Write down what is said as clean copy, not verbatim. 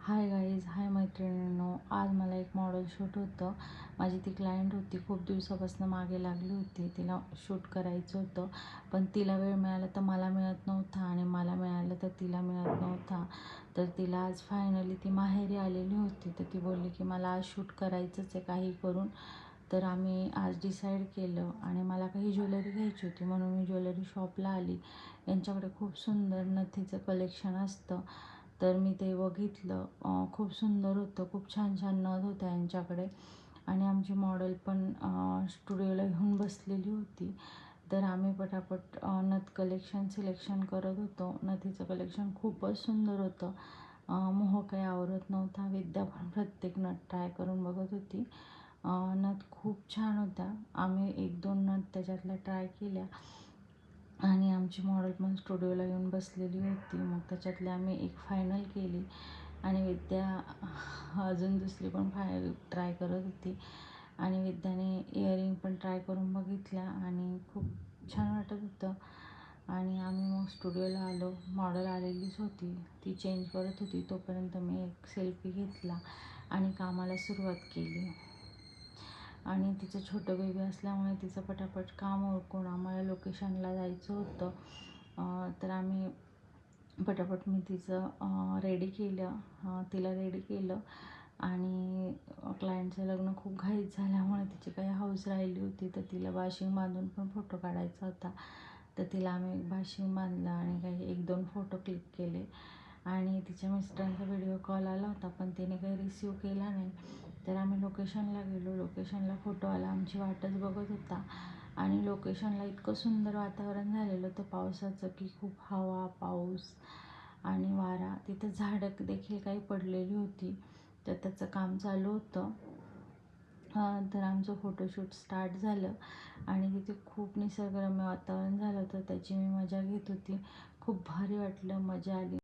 Hi guys, हाय मैत्रिणींनो. आज मला एक मॉडेल शूट होतं. माझी ती क्लायंट होती, खूप दिवसापासून मागे लागली होती. तिला शूट करायचं होतं, पण तिला वेळ मिळाला तर मला मिळत नव्हता आणि मला मिळालं तर तिला मिळत नव्हता. तर तिला आज फायनली ती माहेरी आलेली होती, तर ती बोलली की मला आज शूट करायचंच आहे काही करून. तर आम्ही आज डिसाईड केलं आणि मला काही ज्वेलरी घ्यायची होती म्हणून मी ज्वेलरी शॉपला आली. यांच्याकडे खूप सुंदर नथीचं कलेक्शन असतं, तर मी ते बघितलं. खूप सुंदर होतं, खूप छान छान नथ होत्या यांच्याकडे. आणि आमची मॉडेल पण स्टुडिओला घेऊन बसलेली होती. तर आम्ही पटापट नथ कलेक्शन सिलेक्शन करत होतो. नथीचं कलेक्शन खूपच सुंदर होतं. मोह काही आवरत नव्हता. विद्या पण प्रत्येक नथ ट्राय करून बघत होती. नथ खूप छान होत्या. आम्ही 1-2 नथ त्याच्यातल्या ट्राय केल्या आणि आमची मॉडेल पण स्टुडिओला येऊन बसलेली होती. मग त्याच्यातली आम्ही एक फायनल केली आणि विद्या अजून दुसरी पण ट्राय करत होती. आणि विद्याने इयरिंग पण ट्राय करून बघितल्या आणि खूप छान वाटत होतं. आणि आम्ही मग स्टुडिओला आलो. मॉडेल आलेलीच होती, ती चेंज करत होती. तोपर्यंत मी एक सेल्फी घेतला आणि कामाला सुरुवात केली. आणि तिचं छोटं बेबी असल्यामुळे तिचं पटापट काम उरकून आम्हाला लोकेशनला जायचं होतं. तर आम्ही पटापट मी तिचं रेडी केलं, तिला रेडी केलं. आणि क्लायंटचं लग्न खूप घाईत झाल्यामुळे तिची काही हौस राहिली होती, तर तिला बाशिंग बांधून पण फोटो काढायचा होता. तर तिला आम्ही एक बाशिंग बांधलं आणि काही 1-2 फोटो क्लिक केले. आणि तिच्या मिस्टरांचा व्हिडिओ कॉल आला होता, पण तिने काही रिसीव केला नाही. तर आम्ही लोकेशनला गेलो. लोकेशनला फोटोवाला आमची वाटच बघत होता. आणि लोकेशनला इतकं सुंदर वातावरण झालेलं होतं पावसाचं की खूप हवा, पाऊस आणि वारा. तिथं झाडं देखील काही पडलेली होती, तर त्याचं काम चालू होतं. तर आमचं फोटोशूट स्टार्ट झालं आणि तिथे खूप निसर्गरम्य वातावरण झालं होतं. त्याची मी मजा घेत होती. खूप भारी वाटलं, मजा आली.